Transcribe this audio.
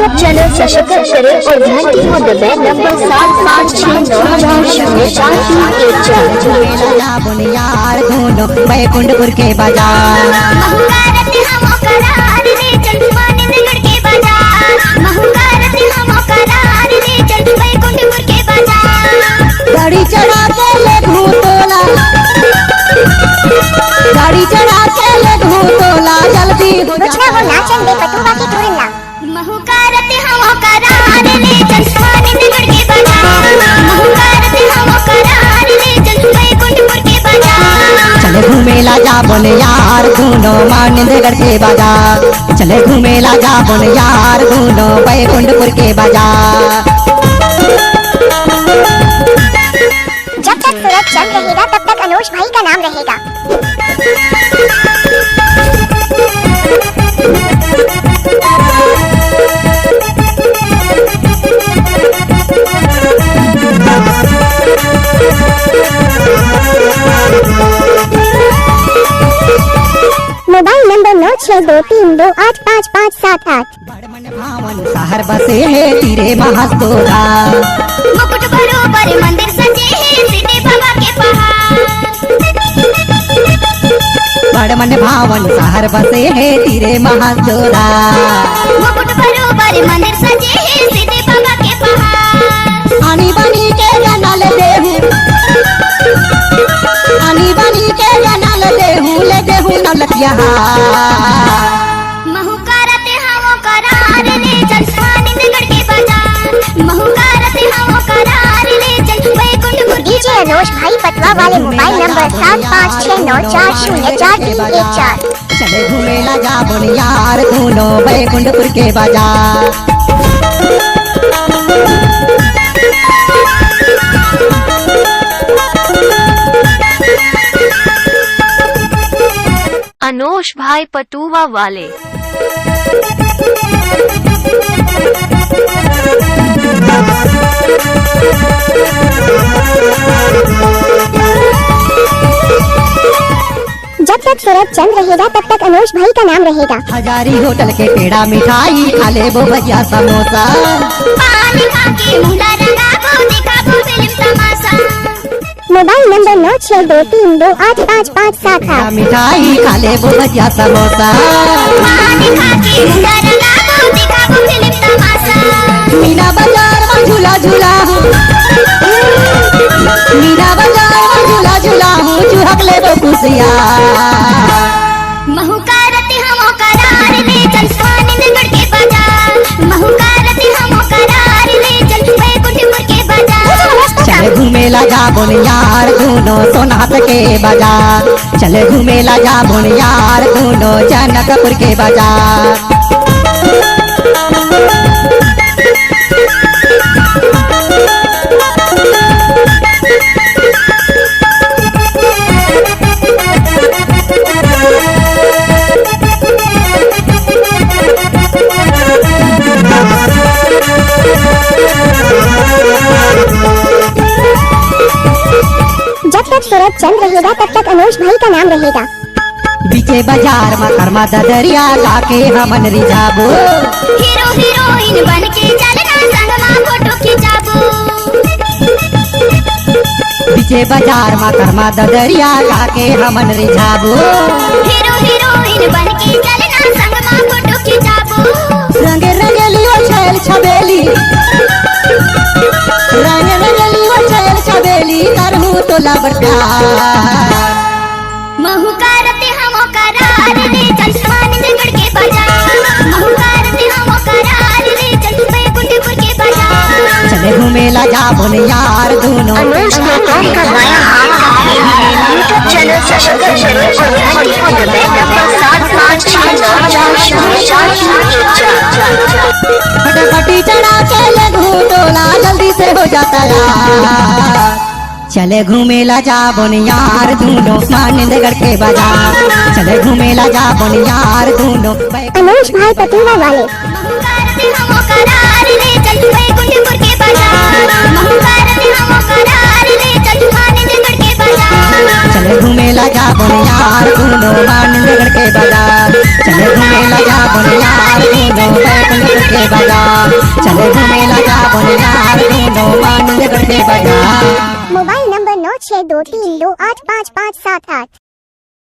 YouTube channel subscribe करें और घंटी को दबाएं। नंबर 7569043114। यार दोनों बैकुंठपुर के बाजार गाड़ी चढ़ा के ले घूटोला, गाड़ी चढ़ा के ले घूटोला जल्दी मुझे वो नाचन दे पटुआ की टुरला महूकारते हम करार ले जसवानी नगर के बाजार महूकारते हम करार ले बैकुंठपुर के बाजार। चले घूमेला जा बोल यार दोनों मानंदगढ़ के बाजार, चले घूमेला जा बोल यार दोनों बैकुंठपुर के बाजार। जब तक सूरज चल रहेगा तब तक अनुज भाई का नाम रहेगा। Mobile number 9623285578। बड़मन भावन शहर बसे है तीरे महास्तोरा, मुकुट बरोबर मंदिर सजे है सीधे बाबा के पहाड़। बड़मन भावन शहर बसे है तीरे महास्तोरा, मुकुट बरोबर मंदिर सजे है सीधे बाबा के पहाड़। आनी बनी के जनल देहू, आनी बनी के जनल देहू ले देहू नलतिया महूकारते हम करार ले जसवानी नगर के बाजार महूकारते हम करार ले बैकुंठपुर। डीजे अनुज भाई पटवा वाले मोबाइल नंबर 7569404314। चले घूमेला जा बोल यार दोनों बैकुंठपुर के बाजार। अनोश भाई पटुआ वाले जब तक सूरज चंद रहेगा तब तक अनुज भाई का नाम रहेगा। हजारी होटल के पेड़ा मिठाई खा ले वो भजिया समोसा, पानी खा के मुंडा रंगा को देखा वो फिल्म तमाशा। Mobile number 9623285578। मिठाई खा ले वो भजिया समोसा, पानी खा के मुंडा रंगा को देखा वो फिल्म तमाशा। मीना बाजार में झूला झूला हूँ, मीना बाजार में झूला झूला हूँ चुहक ले वो खुशिया। महूकारते हम करार ले जसवानी नगर के बाजार महूकारते हम करार ले बैकुंठपुर के बाजार। चले घूमेला जा बोल यार दोनों सोनात के बाजार, चले घूमेला जा बोल यार दोनों जनकपुर के बाजार। जब तक सूरज चंद रहेगा तब तक अनुज भाई का नाम रहेगा। बीचे बाजार में कर्मा दरिया लाके हमन रिझाबो, हीरो हीरोइन बन के चलना संगमा फोटो खिंचाबो। बीचे बाजार में कर्मा दरिया लाके हमन रिझाबो, हीरो हीरोइन बन के चलना संगमा फोटो खिंचाबो। रंग रंगली ओ छैल छबेली, रंग रंगली ओ छैल छबेली करहू तो लबर प्यार। महूकारते हम करार ले जसवानी नगर के बाजार महूकारते हम करार ले बैकुंठपुर के बाजार। चले घूमेला जा बोल यार दोनों अनोश को कॉल करवाया यूट्यूब चैनल सब्सक्राइब करें और घंटी को दबाएं। नंबर 7569043114। फटाफटी चढ़ा के ले घूटोला जल्दी से हो जाता यार। चले घूमेला जा बोल यार दोनों मानंदगढ़ के बाजार, चले घूमेला जा बोल यार दोनों। अनुज भाई पटुआ वाले महूकारते हम करार ले बैकुंठपुर के बाजार महूकारते हम करार ले मानंदगढ़ के बाजार। चले घूमेला जा बोल यार दोनों मानंदगढ़ के बाजार, चले घूमेला जा बोल यार दोनों बैकुंठपुर के बाजार चले घूमेला जाबन यार दोनों मानंदगढ़ के बाजार। Mobile number 9623285578।